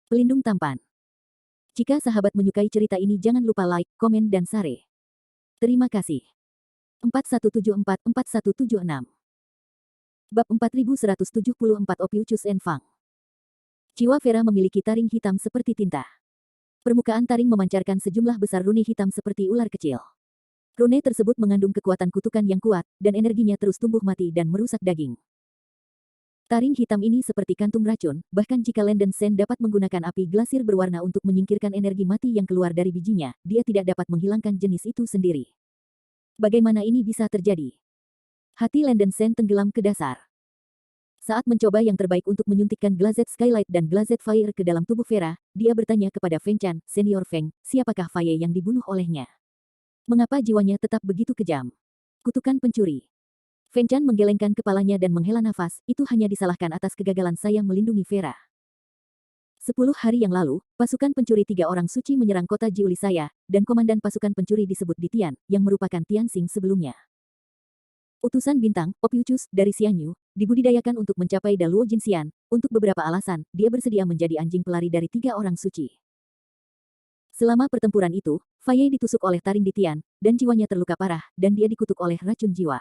Pelindung tampan. Jika sahabat menyukai cerita ini jangan lupa like, komen dan share. Terima kasih. 4174-4176 Bab 4174 Ophiuchus and Fang. Jiwa Vera memiliki taring hitam seperti tinta. Permukaan taring memancarkan sejumlah besar rune hitam seperti ular kecil. Rune tersebut mengandung kekuatan kutukan yang kuat, dan energinya terus tumbuh mati dan merusak daging. Taring hitam ini seperti kantung racun, bahkan jika Landen Sen dapat menggunakan api glasir berwarna untuk menyingkirkan energi mati yang keluar dari bijinya, dia tidak dapat menghilangkan jenis itu sendiri. Bagaimana ini bisa terjadi? Hati Landen Sen tenggelam ke dasar. Saat mencoba yang terbaik untuk menyuntikkan Glazed Skylight dan Glazed Fire ke dalam tubuh Vera, dia bertanya kepada Feng Chan, Senior Feng, siapakah Faye yang dibunuh olehnya? Mengapa jiwanya tetap begitu kejam? Kutukan pencuri. Feng Chan menggelengkan kepalanya dan menghela nafas, itu hanya disalahkan atas kegagalan saya melindungi Vera. 10 hari yang lalu, pasukan pencuri 3 orang suci menyerang kota Jiuli saya, dan komandan pasukan pencuri disebut Ditian, yang merupakan Tianxing sebelumnya. Utusan bintang, Ophiuchus, dari Xianyu, dibudidayakan untuk mencapai Daluo Jinxian. Untuk beberapa alasan, dia bersedia menjadi anjing pelari dari 3 orang suci. Selama pertempuran itu, Faye ditusuk oleh taring Ditian, dan jiwanya terluka parah, dan dia dikutuk oleh racun jiwa.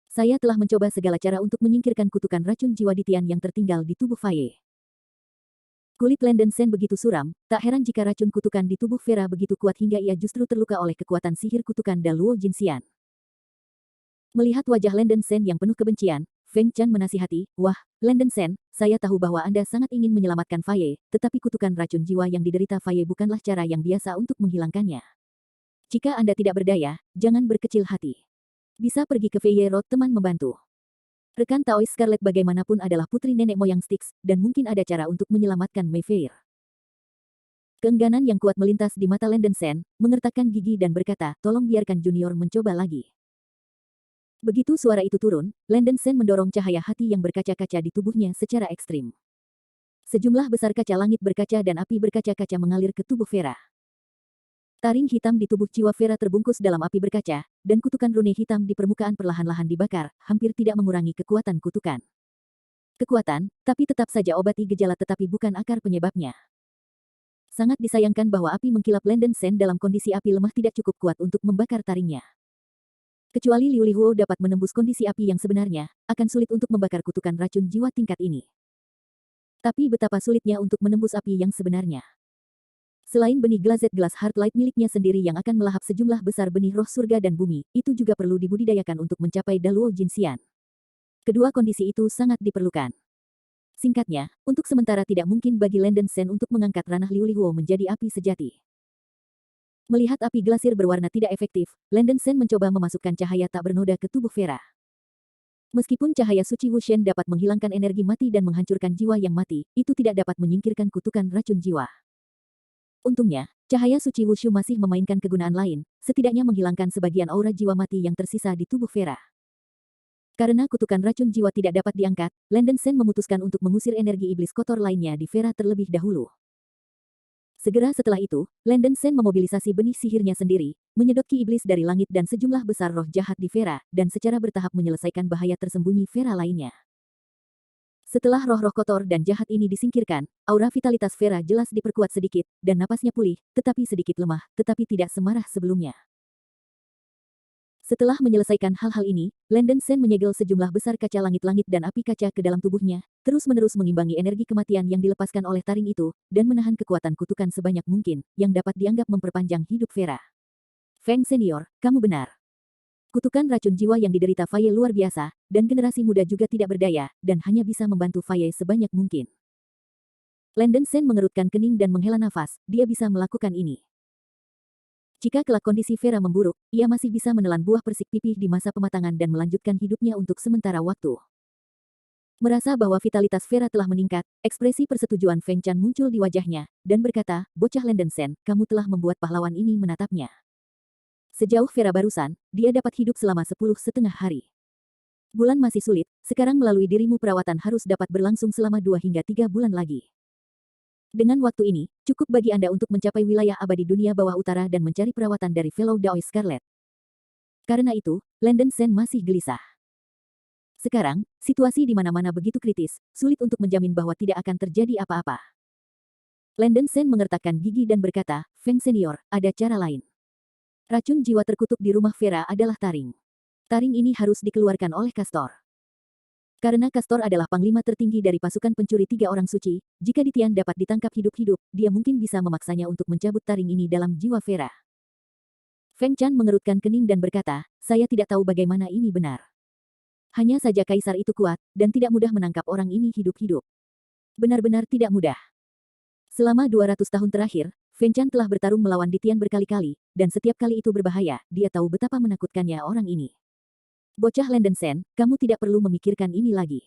Saya telah mencoba segala cara untuk menyingkirkan kutukan racun jiwa Ditian yang tertinggal di tubuh Faye. Kulit Landen Sen begitu suram, tak heran jika racun kutukan di tubuh Vera begitu kuat hingga ia justru terluka oleh kekuatan sihir kutukan Daluo Jinxian. Melihat wajah Landen Sen yang penuh kebencian, Feng Chan menasihati, "Wah, Landen Sen, saya tahu bahwa Anda sangat ingin menyelamatkan Faye, tetapi kutukan racun jiwa yang diderita Faye bukanlah cara yang biasa untuk menghilangkannya. Jika Anda tidak berdaya, jangan berkecil hati. Bisa pergi ke Feye Road teman membantu. Rekan Taois Scarlet bagaimanapun adalah putri nenek moyang Styx, dan mungkin ada cara untuk menyelamatkan Mayfair." Keengganan yang kuat melintas di mata Landen Sen, mengertakkan gigi dan berkata, "Tolong biarkan Junior mencoba lagi." Begitu suara itu turun, Landen Sen mendorong cahaya hati yang berkaca-kaca di tubuhnya secara ekstrim. Sejumlah besar kaca langit berkaca dan api berkaca-kaca mengalir ke tubuh Vera. Taring hitam di tubuh jiwa Vera terbungkus dalam api berkaca, dan kutukan rune hitam di permukaan perlahan-lahan dibakar, hampir tidak mengurangi kekuatan kutukan. Kekuatan, tapi tetap saja obati gejala tetapi bukan akar penyebabnya. Sangat disayangkan bahwa api mengkilap Landen Sen dalam kondisi api lemah tidak cukup kuat untuk membakar taringnya. Kecuali Liu Lihuo dapat menembus kondisi api yang sebenarnya, akan sulit untuk membakar kutukan racun jiwa tingkat ini. Tapi betapa sulitnya untuk menembus api yang sebenarnya. Selain benih Glazed Glass Heartlight miliknya sendiri yang akan melahap sejumlah besar benih roh surga dan bumi, itu juga perlu dibudidayakan untuk mencapai Daluo Jinxian. Kedua kondisi itu sangat diperlukan. Singkatnya, untuk sementara tidak mungkin bagi Landen Sen untuk mengangkat ranah Liu Lihuo menjadi api sejati. Melihat api glasir berwarna tidak efektif, Landen Sen mencoba memasukkan cahaya tak bernoda ke tubuh Vera. Meskipun cahaya suci Wushen dapat menghilangkan energi mati dan menghancurkan jiwa yang mati, itu tidak dapat menyingkirkan kutukan racun jiwa. Untungnya, cahaya suci Wushu masih memainkan kegunaan lain, setidaknya menghilangkan sebagian aura jiwa mati yang tersisa di tubuh Vera. Karena kutukan racun jiwa tidak dapat diangkat, Landen Sen memutuskan untuk mengusir energi iblis kotor lainnya di Vera terlebih dahulu. Segera setelah itu, Landen Sen memobilisasi benih sihirnya sendiri, menyedot ki iblis dari langit dan sejumlah besar roh jahat di Vera, dan secara bertahap menyelesaikan bahaya tersembunyi Vera lainnya. Setelah roh-roh kotor dan jahat ini disingkirkan, aura vitalitas Vera jelas diperkuat sedikit, dan napasnya pulih, tetapi sedikit lemah, tetapi tidak semarah sebelumnya. Setelah menyelesaikan hal-hal ini, Landen Sen menyegel sejumlah besar kaca langit-langit dan api kaca ke dalam tubuhnya, terus-menerus mengimbangi energi kematian yang dilepaskan oleh taring itu, dan menahan kekuatan kutukan sebanyak mungkin, yang dapat dianggap memperpanjang hidup Vera. Feng Senior, kamu benar. Kutukan racun jiwa yang diderita Faye luar biasa, dan generasi muda juga tidak berdaya, dan hanya bisa membantu Faye sebanyak mungkin. Landen Sen mengerutkan kening dan menghela nafas, dia bisa melakukan ini. Jika kelak kondisi Vera memburuk, ia masih bisa menelan buah persik pipih di masa pematangan dan melanjutkan hidupnya untuk sementara waktu. Merasa bahwa vitalitas Vera telah meningkat, ekspresi persetujuan Feng Chan muncul di wajahnya, dan berkata, "Bocah Landen Sen, kamu telah membuat pahlawan ini menatapnya. Sejauh Vera barusan, dia dapat hidup selama 10,5 hari. Bulan masih sulit, sekarang melalui dirimu perawatan harus dapat berlangsung selama 2 hingga 3 bulan lagi. Dengan waktu ini, cukup bagi Anda untuk mencapai wilayah abadi dunia bawah utara dan mencari perawatan dari Fellow Daoist Scarlet." Karena itu, Landen Sen masih gelisah. Sekarang, situasi di mana-mana begitu kritis, sulit untuk menjamin bahwa tidak akan terjadi apa-apa. Landon Sen mengertakkan gigi dan berkata, Feng Senior, ada cara lain. Racun jiwa terkutuk di rumah Vera adalah taring. Taring ini harus dikeluarkan oleh Castor. Karena Castor adalah panglima tertinggi dari pasukan pencuri 3 orang suci, jika Ditian dapat ditangkap hidup-hidup, dia mungkin bisa memaksanya untuk mencabut taring ini dalam jiwa Vera. Feng Chan mengerutkan kening dan berkata, saya tidak tahu bagaimana ini benar. Hanya saja kaisar itu kuat, dan tidak mudah menangkap orang ini hidup-hidup. Benar-benar tidak mudah. Selama 200 tahun terakhir, Feng Chan telah bertarung melawan Ditian berkali-kali, dan setiap kali itu berbahaya, dia tahu betapa menakutkannya orang ini. Bocah Landon Sen, kamu tidak perlu memikirkan ini lagi.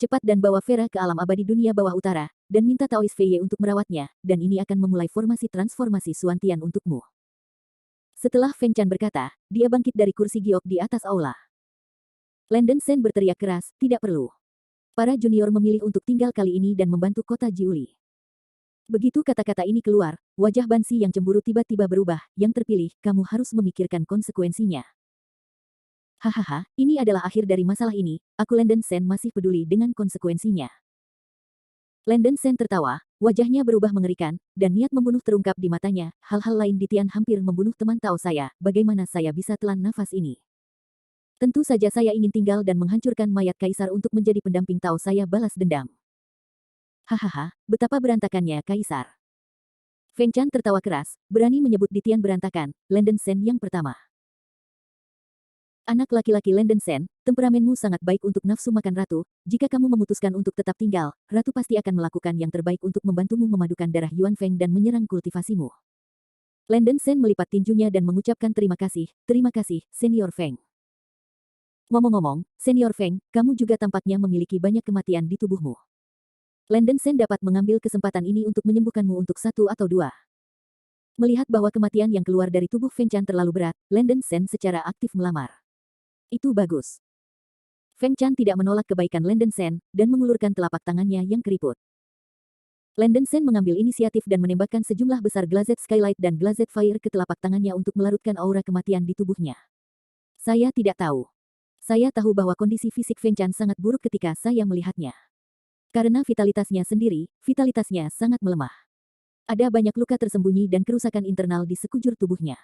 Cepat dan bawa Vera ke alam abadi dunia bawah utara, dan minta Taois Feye untuk merawatnya, dan ini akan memulai formasi transformasi Suantian untukmu. Setelah Feng Chan berkata, dia bangkit dari kursi giok di atas aula. Landon Sen berteriak keras, tidak perlu. Para junior memilih untuk tinggal kali ini dan membantu kota Jiuli. Begitu kata-kata ini keluar, wajah Bansi yang cemburu tiba-tiba berubah, yang terpilih, kamu harus memikirkan konsekuensinya. Hahaha, ini adalah akhir dari masalah ini, aku Landon Sen masih peduli dengan konsekuensinya. Landon Sen tertawa, wajahnya berubah mengerikan, dan niat membunuh terungkap di matanya, hal-hal lain Ditian hampir membunuh teman Tao saya, bagaimana saya bisa telan nafas ini? Tentu saja saya ingin tinggal dan menghancurkan mayat kaisar untuk menjadi pendamping Tao saya balas dendam. Hahaha, betapa berantakannya kaisar. Feng Chan tertawa keras, berani menyebut Ditian berantakan, Landon Sen yang pertama. Anak laki-laki Landon Sen, temperamenmu sangat baik untuk nafsu makan ratu, jika kamu memutuskan untuk tetap tinggal, ratu pasti akan melakukan yang terbaik untuk membantumu memadukan darah Yuan Feng dan menyerang kultivasimu. Landon Sen melipat tinjunya dan mengucapkan terima kasih, Senior Feng. Ngomong-ngomong, Senior Feng, kamu juga tampaknya memiliki banyak kematian di tubuhmu. Landon Sen dapat mengambil kesempatan ini untuk menyembuhkanmu untuk 1 atau 2. Melihat bahwa kematian yang keluar dari tubuh Feng Chan terlalu berat, Landon Sen secara aktif melamar. Itu bagus. Feng Chan tidak menolak kebaikan Landon Sen, dan mengulurkan telapak tangannya yang keriput. Landon Sen mengambil inisiatif dan menembakkan sejumlah besar Glazed Skylight dan Glazed Fire ke telapak tangannya untuk melarutkan aura kematian di tubuhnya. Saya tidak tahu. Saya tahu bahwa kondisi fisik Feng Chan sangat buruk ketika saya melihatnya. Karena vitalitasnya sendiri, vitalitasnya sangat melemah. Ada banyak luka tersembunyi dan kerusakan internal di sekujur tubuhnya.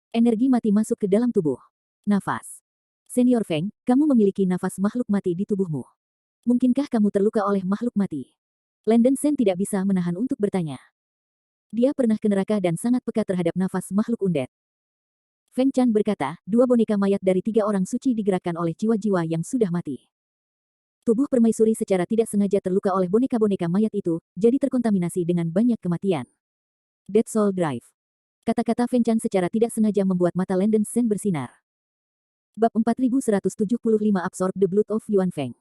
Energi mati masuk ke dalam tubuh. Nafas. Senior Feng, kamu memiliki nafas makhluk mati di tubuhmu. Mungkinkah kamu terluka oleh makhluk mati? Landon Sen tidak bisa menahan untuk bertanya. Dia pernah ke neraka dan sangat peka terhadap nafas makhluk undead. Feng Chan berkata, 2 boneka mayat dari 3 orang suci digerakkan oleh jiwa-jiwa yang sudah mati. Tubuh permaisuri secara tidak sengaja terluka oleh boneka-boneka mayat itu, jadi terkontaminasi dengan banyak kematian. Dead Soul Drive. Kata-kata Feng Chan secara tidak sengaja membuat mata Landon Sen bersinar. Bab 4175 Absorb the Blood of Yuan Feng.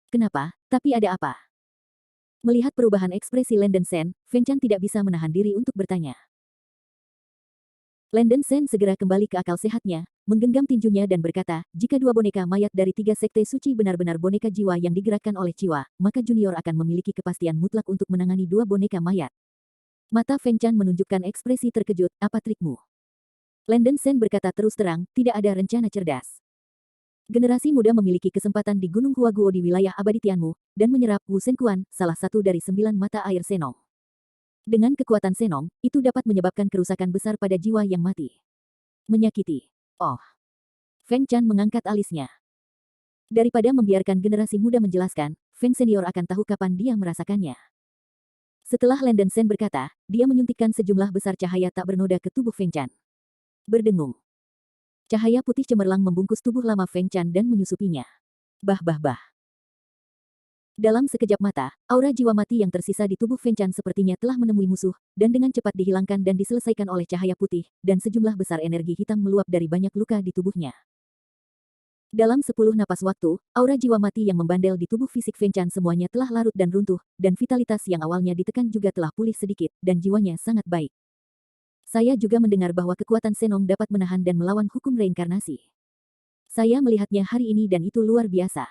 Kenapa? Tapi ada apa? Melihat perubahan ekspresi Landon Sen, Feng Chan tidak bisa menahan diri untuk bertanya. Landon Sen segera kembali ke akal sehatnya, menggenggam tinjunya dan berkata, jika 2 boneka mayat dari 3 sekte suci benar-benar boneka jiwa yang digerakkan oleh jiwa, maka junior akan memiliki kepastian mutlak untuk menangani 2 boneka mayat. Mata Feng Chan menunjukkan ekspresi terkejut, apa trikmu? Landon Sen berkata terus terang, tidak ada rencana cerdas. Generasi muda memiliki kesempatan di Gunung Huaguo di wilayah abadi Tianmu, dan menyerap Wu Senkuan, salah satu dari 9 mata air Senong. Dengan kekuatan Senong, itu dapat menyebabkan kerusakan besar pada jiwa yang mati. Menyakiti. Oh. Feng Chan mengangkat alisnya. Daripada membiarkan generasi muda menjelaskan, Feng Senior akan tahu kapan dia merasakannya. Setelah Landon Sen berkata, dia menyuntikkan sejumlah besar cahaya tak bernoda ke tubuh Feng Chan. Berdengung. Cahaya putih cemerlang membungkus tubuh lama Feng Chan dan menyusupinya. Bah. Dalam sekejap mata, aura jiwa mati yang tersisa di tubuh Feng Chan sepertinya telah menemui musuh, dan dengan cepat dihilangkan dan diselesaikan oleh cahaya putih, dan sejumlah besar energi hitam meluap dari banyak luka di tubuhnya. Dalam 10 napas waktu, aura jiwa mati yang membandel di tubuh fisik Feng Chan semuanya telah larut dan runtuh, dan vitalitas yang awalnya ditekan juga telah pulih sedikit, dan jiwanya sangat baik. Saya juga mendengar bahwa kekuatan Senong dapat menahan dan melawan hukum reinkarnasi. Saya melihatnya hari ini dan itu luar biasa.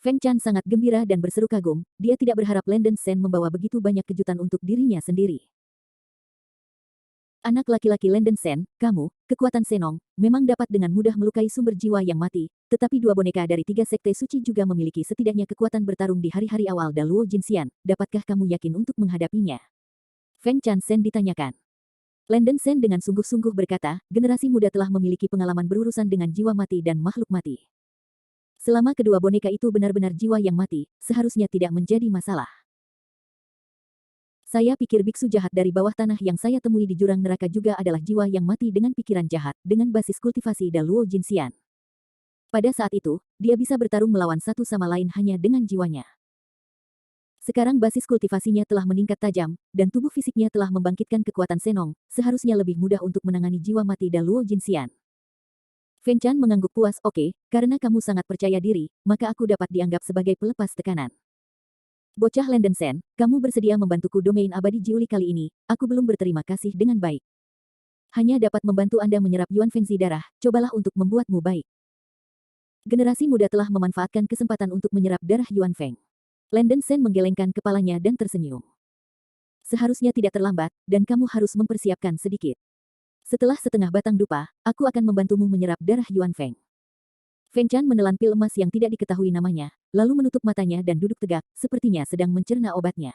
Feng Chan sangat gembira dan berseru kagum, dia tidak berharap Landon Sen membawa begitu banyak kejutan untuk dirinya sendiri. Anak laki-laki Lenden Sen, kamu, kekuatan Senong, memang dapat dengan mudah melukai sumber jiwa yang mati, tetapi dua boneka dari tiga sekte suci juga memiliki setidaknya kekuatan bertarung di hari-hari awal Daluo Jinxian. Dapatkah kamu yakin untuk menghadapinya? Feng Chansen ditanyakan. Lenden Sen dengan sungguh-sungguh berkata, generasi muda telah memiliki pengalaman berurusan dengan jiwa mati dan makhluk mati. Selama kedua boneka itu benar-benar jiwa yang mati, seharusnya tidak menjadi masalah. Saya pikir biksu jahat dari bawah tanah yang saya temui di jurang neraka juga adalah jiwa yang mati dengan pikiran jahat, dengan basis kultivasi Daluo Jinxian. Pada saat itu, dia bisa bertarung melawan satu sama lain hanya dengan jiwanya. Sekarang basis kultivasinya telah meningkat tajam, dan tubuh fisiknya telah membangkitkan kekuatan Senong, seharusnya lebih mudah untuk menangani jiwa mati Daluo Jinxian. Feng Chan mengangguk puas, oke, karena kamu sangat percaya diri, maka aku dapat dianggap sebagai pelepas tekanan. Bocah Lenden Sen, kamu bersedia membantuku domain abadi Jiuli kali ini, aku belum berterima kasih dengan baik. Hanya dapat membantu Anda menyerap Yuan Fengzi darah, cobalah untuk membuatmu baik. Generasi muda telah memanfaatkan kesempatan untuk menyerap darah Yuan Feng. Lenden Sen menggelengkan kepalanya dan tersenyum. Seharusnya tidak terlambat, dan kamu harus mempersiapkan sedikit. Setelah setengah batang dupa, aku akan membantumu menyerap darah Yuan Feng. Feng Chan menelan pil emas yang tidak diketahui namanya, lalu menutup matanya dan duduk tegak, sepertinya sedang mencerna obatnya.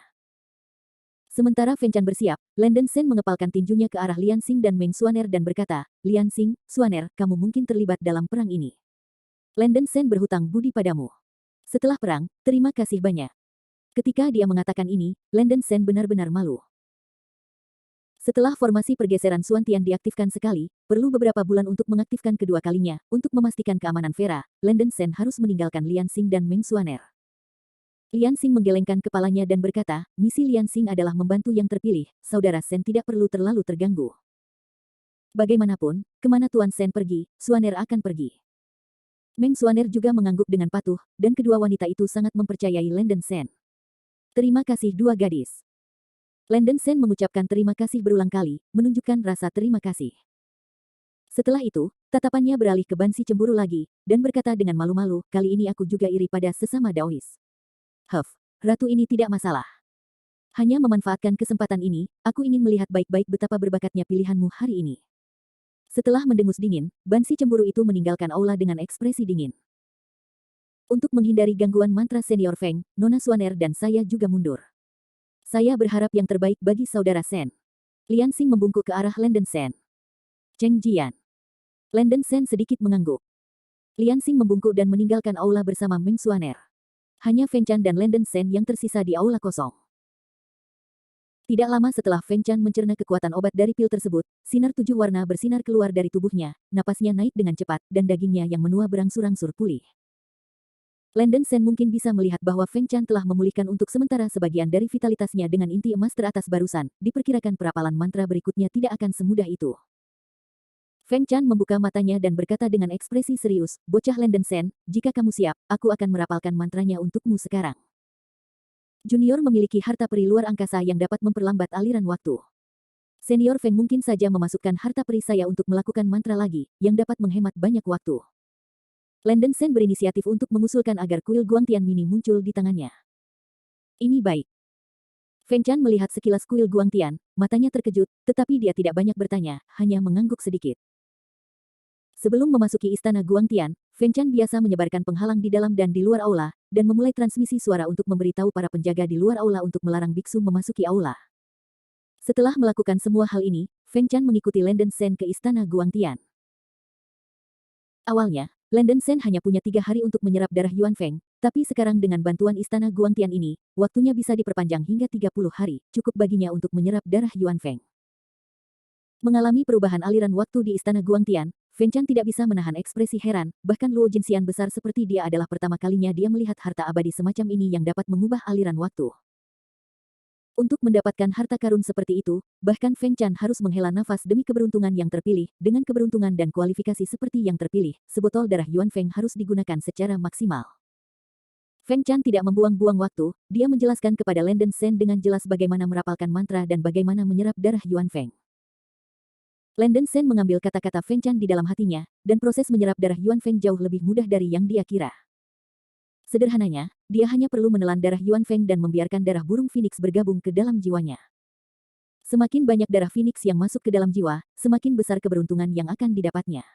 Sementara Feng Chan bersiap, Lenden Sen mengepalkan tinjunya ke arah Lian Xing dan Meng Xuaner dan berkata, Lian Xing, Xuaner, kamu mungkin terlibat dalam perang ini. Lenden Sen berhutang budi padamu. Setelah perang, terima kasih banyak. Ketika dia mengatakan ini, Lenden Sen benar-benar malu. Setelah formasi pergeseran Xuantian diaktifkan sekali, perlu beberapa bulan untuk mengaktifkan kedua kalinya. Untuk memastikan keamanan Vera, Lenden Sen harus meninggalkan Lian Xing dan Meng Xuaner. Lian Xing menggelengkan kepalanya dan berkata, misi Lian Xing adalah membantu yang terpilih, saudara Sen tidak perlu terlalu terganggu. Bagaimanapun, kemana Tuan Sen pergi, Xuaner akan pergi. Meng Xuaner juga mengangguk dengan patuh, dan kedua wanita itu sangat mempercayai Lenden Sen. Terima kasih dua gadis. Lenden Sen mengucapkan terima kasih berulang kali, menunjukkan rasa terima kasih. Setelah itu, tatapannya beralih ke Bansi cemburu lagi, dan berkata dengan malu-malu, kali ini aku juga iri pada sesama Daois. Ratu ini tidak masalah. Hanya memanfaatkan kesempatan ini, aku ingin melihat baik-baik betapa berbakatnya pilihanmu hari ini. Setelah mendengus dingin, Bansi cemburu itu meninggalkan aula dengan ekspresi dingin. Untuk menghindari gangguan mantra senior Feng, Nona Xuaner dan saya juga mundur. Saya berharap yang terbaik bagi saudara Sen. Lian Xing membungkuk ke arah Lenden Sen. Cheng Jian. Lenden Sen sedikit mengangguk. Lian Xing membungkuk dan meninggalkan aula bersama Meng Xuaner. Hanya Feng Chan dan Lenden Sen yang tersisa di aula kosong. Tidak lama setelah Feng Chan mencerna kekuatan obat dari pil tersebut, sinar 7 warna bersinar keluar dari tubuhnya, napasnya naik dengan cepat, dan dagingnya yang menua berangsur-angsur pulih. Lenden Sen mungkin bisa melihat bahwa Feng Chan telah memulihkan untuk sementara sebagian dari vitalitasnya dengan inti emas teratas barusan, diperkirakan perapalan mantra berikutnya tidak akan semudah itu. Feng Chan membuka matanya dan berkata dengan ekspresi serius, bocah Lenden Sen, jika kamu siap, aku akan merapalkan mantranya untukmu sekarang. Junior memiliki harta peri luar angkasa yang dapat memperlambat aliran waktu. Senior Feng mungkin saja memasukkan harta peri saya untuk melakukan mantra lagi, yang dapat menghemat banyak waktu. Lenden Sen berinisiatif untuk mengusulkan agar kuil Guangtian Mini muncul di tangannya. Ini baik. Feng Chan melihat sekilas kuil Guangtian, matanya terkejut, tetapi dia tidak banyak bertanya, hanya mengangguk sedikit. Sebelum memasuki istana Guangtian, Feng Chan biasa menyebarkan penghalang di dalam dan di luar aula, dan memulai transmisi suara untuk memberitahu para penjaga di luar aula untuk melarang biksu memasuki aula. Setelah melakukan semua hal ini, Feng Chan mengikuti Lenden Sen ke istana Guangtian. Awalnya, Lenden Sen hanya punya 3 hari untuk menyerap darah Yuan Feng, tapi sekarang dengan bantuan istana Guangtian ini, waktunya bisa diperpanjang hingga 30 hari, cukup baginya untuk menyerap darah Yuan Feng. Mengalami perubahan aliran waktu di istana Guangtian, Feng Chan tidak bisa menahan ekspresi heran, bahkan Luo Jinxian besar seperti dia adalah pertama kalinya dia melihat harta abadi semacam ini yang dapat mengubah aliran waktu. Untuk mendapatkan harta karun seperti itu, bahkan Feng Chan harus menghela nafas demi keberuntungan yang terpilih. Dengan keberuntungan dan kualifikasi seperti yang terpilih, sebotol darah Yuan Feng harus digunakan secara maksimal. Feng Chan tidak membuang-buang waktu, dia menjelaskan kepada Lenden Sen dengan jelas bagaimana merapalkan mantra dan bagaimana menyerap darah Yuan Feng. Lenden Sen mengambil kata-kata Feng Chan di dalam hatinya, dan proses menyerap darah Yuan Feng jauh lebih mudah dari yang dia kira. Sederhananya, dia hanya perlu menelan darah Yuan Feng dan membiarkan darah burung Phoenix bergabung ke dalam jiwanya. Semakin banyak darah Phoenix yang masuk ke dalam jiwa, semakin besar keberuntungan yang akan didapatnya.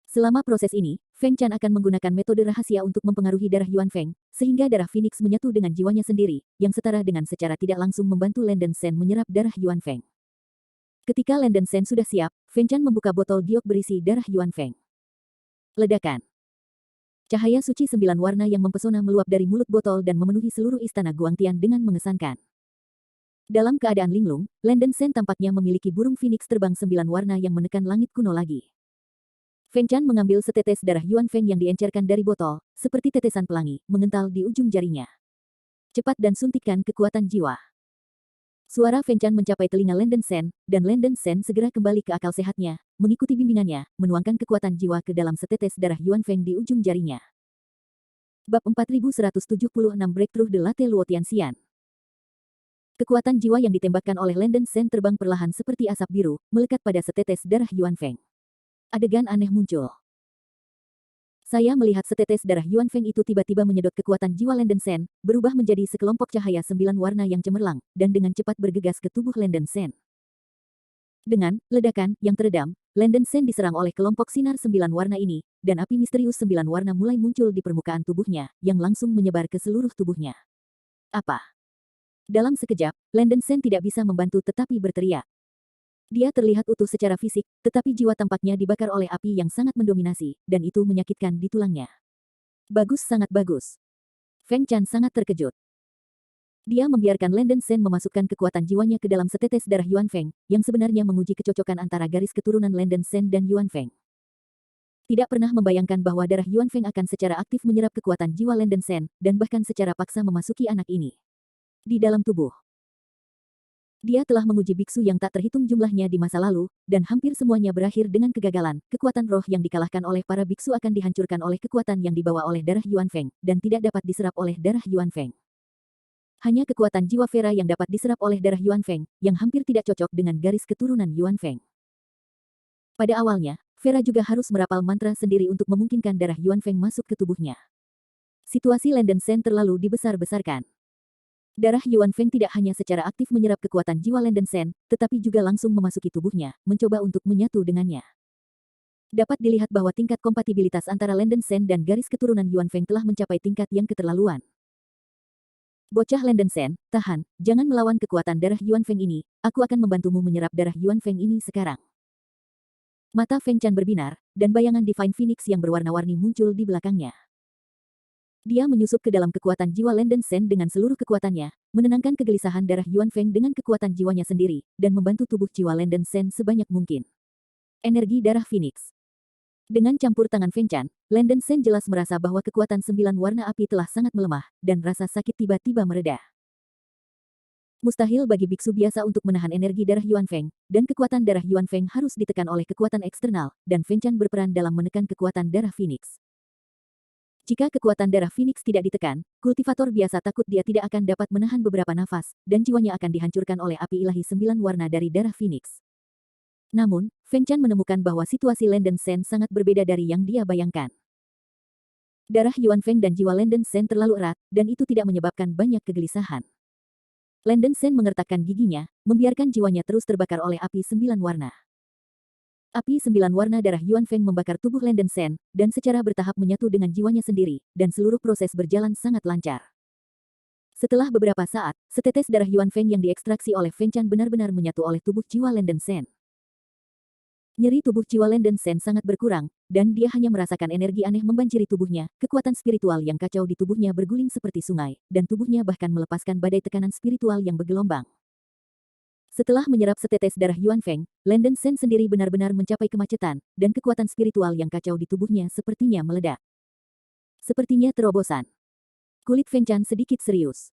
Selama proses ini, Feng Chan akan menggunakan metode rahasia untuk mempengaruhi darah Yuan Feng, sehingga darah Phoenix menyatu dengan jiwanya sendiri, yang setara dengan secara tidak langsung membantu Landen Shen menyerap darah Yuan Feng. Ketika Landen Shen sudah siap, Feng Chan membuka botol giok berisi darah Yuan Feng. Ledakan. Cahaya suci 9 warna yang mempesona meluap dari mulut botol dan memenuhi seluruh istana Guangtian dengan mengesankan. Dalam keadaan linglung, Landen Shen tampaknya memiliki burung Phoenix terbang 9 warna yang menekan langit kuno lagi. Feng Chan mengambil setetes darah Yuan Feng yang diencerkan dari botol, seperti tetesan pelangi, mengental di ujung jarinya. Cepat dan suntikan kekuatan jiwa. Suara Feng Chan mencapai telinga Landen Shen, dan Landen Shen segera kembali ke akal sehatnya, mengikuti bimbingannya, menuangkan kekuatan jiwa ke dalam setetes darah Yuan Feng di ujung jarinya. Bab 4176 Breakthrough de Latte Luo Tianxian. Kekuatan jiwa yang ditembakkan oleh Landen Shen terbang perlahan seperti asap biru, melekat pada setetes darah Yuan Feng. Adegan aneh muncul. Saya melihat setetes darah Yuan Feng itu tiba-tiba menyedot kekuatan jiwa Landen Shen, berubah menjadi sekelompok cahaya 9 warna yang cemerlang, dan dengan cepat bergegas ke tubuh Landen Shen. Dengan ledakan yang teredam, Landen Shen diserang oleh kelompok sinar 9 warna ini, dan api misterius 9 warna mulai muncul di permukaan tubuhnya, yang langsung menyebar ke seluruh tubuhnya. Apa? Dalam sekejap, Landen Shen tidak bisa membantu tetapi berteriak. Dia terlihat utuh secara fisik, tetapi jiwa tampaknya dibakar oleh api yang sangat mendominasi, dan itu menyakitkan di tulangnya. Bagus, sangat bagus. Feng Chan sangat terkejut. Dia membiarkan Landen Shen memasukkan kekuatan jiwanya ke dalam setetes darah Yuan Feng, yang sebenarnya menguji kecocokan antara garis keturunan Landen Shen dan Yuan Feng. Tidak pernah membayangkan bahwa darah Yuan Feng akan secara aktif menyerap kekuatan jiwa Landen Shen, dan bahkan secara paksa memasuki anak ini. Di dalam tubuh. Dia telah menguji biksu yang tak terhitung jumlahnya di masa lalu, dan hampir semuanya berakhir dengan kegagalan. Kekuatan roh yang dikalahkan oleh para biksu akan dihancurkan oleh kekuatan yang dibawa oleh darah Yuan Feng, dan tidak dapat diserap oleh darah Yuan Feng. Hanya kekuatan jiwa Vera yang dapat diserap oleh darah Yuan Feng, yang hampir tidak cocok dengan garis keturunan Yuan Feng. Pada awalnya, Vera juga harus merapal mantra sendiri untuk memungkinkan darah Yuan Feng masuk ke tubuhnya. Situasi Landen Shen terlalu dibesar-besarkan. Darah Yuan Feng tidak hanya secara aktif menyerap kekuatan jiwa Landen Shen, tetapi juga langsung memasuki tubuhnya, mencoba untuk menyatu dengannya. Dapat dilihat bahwa tingkat kompatibilitas antara Landen Shen dan garis keturunan Yuan Feng telah mencapai tingkat yang keterlaluan. Bocah Landen Shen, tahan, jangan melawan kekuatan darah Yuan Feng ini, aku akan membantumu menyerap darah Yuan Feng ini sekarang. Mata Feng Chan berbinar, dan bayangan Divine Phoenix yang berwarna-warni muncul di belakangnya. Dia menyusup ke dalam kekuatan jiwa Landen Shen dengan seluruh kekuatannya, menenangkan kegelisahan darah Yuan Feng dengan kekuatan jiwanya sendiri, dan membantu tubuh jiwa Landen Shen sebanyak mungkin. Energi darah Phoenix. Dengan campur tangan Feng Chan, Landen Shen jelas merasa bahwa kekuatan 9 warna api telah sangat melemah, dan rasa sakit tiba-tiba mereda. Mustahil bagi biksu biasa untuk menahan energi darah Yuan Feng, dan kekuatan darah Yuan Feng harus ditekan oleh kekuatan eksternal, dan Feng Chan berperan dalam menekan kekuatan darah Phoenix. Jika kekuatan darah Phoenix tidak ditekan, kultivator biasa takut dia tidak akan dapat menahan beberapa nafas, dan jiwanya akan dihancurkan oleh api ilahi 9 warna dari darah Phoenix. Namun, Feng Chan menemukan bahwa situasi Landen Shen sangat berbeda dari yang dia bayangkan. Darah Yuan Feng dan jiwa Landen Shen terlalu erat, dan itu tidak menyebabkan banyak kegelisahan. Landen Shen mengertakkan giginya, membiarkan jiwanya terus terbakar oleh api 9 warna. Api 9 warna darah Yuan Feng membakar tubuh Landen Shen, dan secara bertahap menyatu dengan jiwanya sendiri, dan seluruh proses berjalan sangat lancar. Setelah beberapa saat, setetes darah Yuan Feng yang diekstraksi oleh Feng Chan benar-benar menyatu oleh tubuh jiwa Landen Shen. Nyeri tubuh jiwa Landen Shen sangat berkurang, dan dia hanya merasakan energi aneh membanjiri tubuhnya, kekuatan spiritual yang kacau di tubuhnya berguling seperti sungai, dan tubuhnya bahkan melepaskan badai tekanan spiritual yang bergelombang. Setelah menyerap setetes darah Yuan Feng, Landen Shen sendiri benar-benar mencapai kemacetan, dan kekuatan spiritual yang kacau di tubuhnya sepertinya meledak. Sepertinya terobosan. Kulit Feng Chan sedikit serius.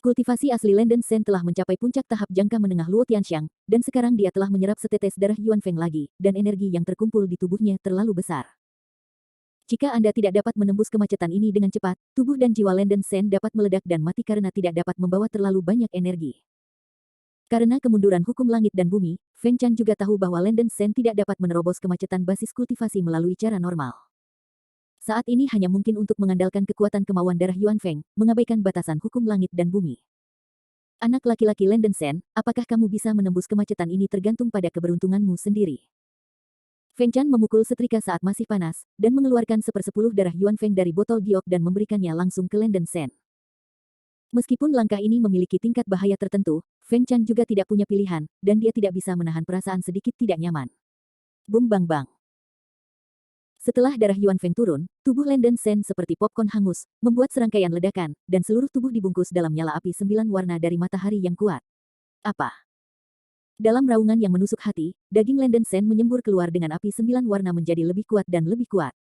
Kultivasi asli Landen Shen telah mencapai puncak tahap jangka menengah Luo Tianxiang, dan sekarang dia telah menyerap setetes darah Yuan Feng lagi, dan energi yang terkumpul di tubuhnya terlalu besar. Jika Anda tidak dapat menembus kemacetan ini dengan cepat, tubuh dan jiwa Landen Shen dapat meledak dan mati karena tidak dapat membawa terlalu banyak energi. Karena kemunduran hukum langit dan bumi, Feng Chan juga tahu bahwa Landen Shen tidak dapat menerobos kemacetan basis kultivasi melalui cara normal. Saat ini hanya mungkin untuk mengandalkan kekuatan kemauan darah Yuan Feng, mengabaikan batasan hukum langit dan bumi. Anak laki-laki Landen Sen, apakah kamu bisa menembus kemacetan ini tergantung pada keberuntunganmu sendiri. Feng Chan memukul setrika saat masih panas, dan mengeluarkan 1/10 darah Yuan Feng dari botol giok dan memberikannya langsung ke Landen Sen. Meskipun langkah ini memiliki tingkat bahaya tertentu, Feng Chan juga tidak punya pilihan, dan dia tidak bisa menahan perasaan sedikit tidak nyaman. Bum bang bang. Setelah darah Yuan Feng turun, tubuh Landen Sen seperti popcorn hangus, membuat serangkaian ledakan, dan seluruh tubuh dibungkus dalam nyala api 9 warna dari matahari yang kuat. Apa? Dalam raungan yang menusuk hati, daging Landen Sen menyembur keluar dengan api 9 warna menjadi lebih kuat dan lebih kuat.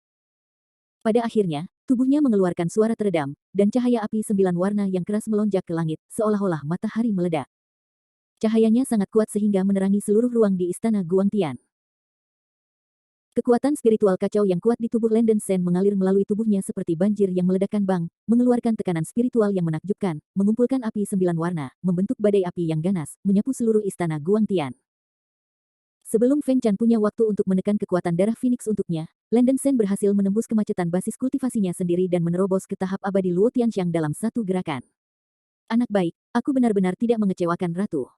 Pada akhirnya, tubuhnya mengeluarkan suara teredam, dan cahaya api 9 warna yang keras melonjak ke langit, seolah-olah matahari meledak. Cahayanya sangat kuat sehingga menerangi seluruh ruang di istana Guangtian. Kekuatan spiritual kacau yang kuat di tubuh Landen Sen mengalir melalui tubuhnya seperti banjir yang meledakkan bang, mengeluarkan tekanan spiritual yang menakjubkan, mengumpulkan api 9 warna, membentuk badai api yang ganas, menyapu seluruh istana Guangtian. Sebelum Feng Chan punya waktu untuk menekan kekuatan darah Phoenix untuknya, Landen Sen berhasil menembus kemacetan basis kultivasinya sendiri dan menerobos ke tahap abadi Luo Tianxiang dalam satu gerakan. Anak baik, aku benar-benar tidak mengecewakan Ratu.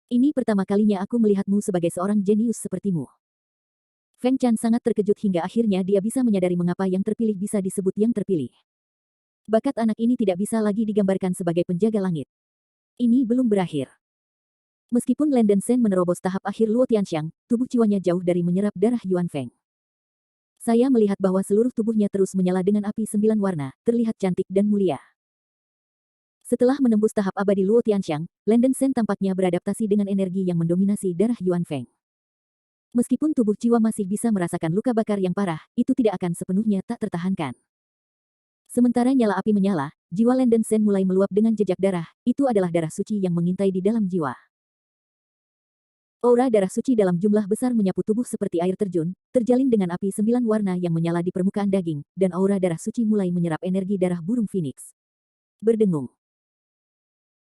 Ini pertama kalinya aku melihatmu sebagai seorang jenius sepertimu. Feng Chan sangat terkejut hingga akhirnya dia bisa menyadari mengapa yang terpilih bisa disebut yang terpilih. Bakat anak ini tidak bisa lagi digambarkan sebagai penjaga langit. Ini belum berakhir. Meskipun Landen Sen menerobos tahap akhir Luo Tianxiang, tubuh jiwanya jauh dari menyerap darah Yuan Feng. Saya melihat bahwa seluruh tubuhnya terus menyala dengan api 9 warna, terlihat cantik dan mulia. Setelah menembus tahap abadi Luo Tianxiang, Landen Sen tampaknya beradaptasi dengan energi yang mendominasi darah Yuan Feng. Meskipun tubuh jiwa masih bisa merasakan luka bakar yang parah, itu tidak akan sepenuhnya tak tertahankan. Sementara nyala api menyala, jiwa Landen Sen mulai meluap dengan jejak darah, itu adalah darah suci yang mengintai di dalam jiwa. Aura darah suci dalam jumlah besar menyapu tubuh seperti air terjun, terjalin dengan api 9 warna yang menyala di permukaan daging, dan aura darah suci mulai menyerap energi darah burung Phoenix. Berdengung.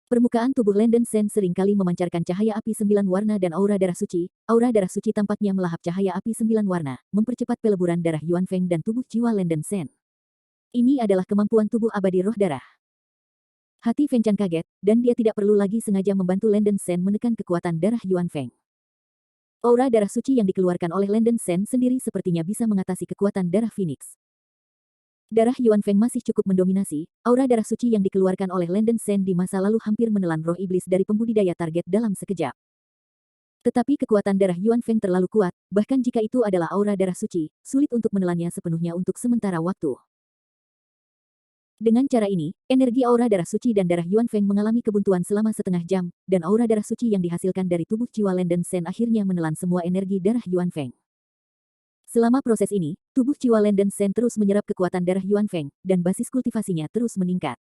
Permukaan tubuh Landen Sen seringkali memancarkan cahaya api 9 warna dan aura darah suci. Aura darah suci tampaknya melahap cahaya api 9 warna, mempercepat peleburan darah Yuan Feng dan tubuh jiwa Landen Sen. Ini adalah kemampuan tubuh abadi roh darah. Hati Feng Chan kaget, dan dia tidak perlu lagi sengaja membantu Landen Sen menekan kekuatan darah Yuan Feng. Aura darah suci yang dikeluarkan oleh Landen Sen sendiri sepertinya bisa mengatasi kekuatan darah Phoenix. Darah Yuan Feng masih cukup mendominasi, aura darah suci yang dikeluarkan oleh Landen Sen di masa lalu hampir menelan roh iblis dari pembudidaya target dalam sekejap. Tetapi kekuatan darah Yuan Feng terlalu kuat, bahkan jika itu adalah aura darah suci, sulit untuk menelannya sepenuhnya untuk sementara waktu. Dengan cara ini, energi aura darah suci dan darah Yuan Feng mengalami kebuntuan selama setengah jam, dan aura darah suci yang dihasilkan dari tubuh jiwa Landen Sen akhirnya menelan semua energi darah Yuan Feng. Selama proses ini, tubuh jiwa Landen Sen terus menyerap kekuatan darah Yuan Feng, dan basis kultivasinya terus meningkat.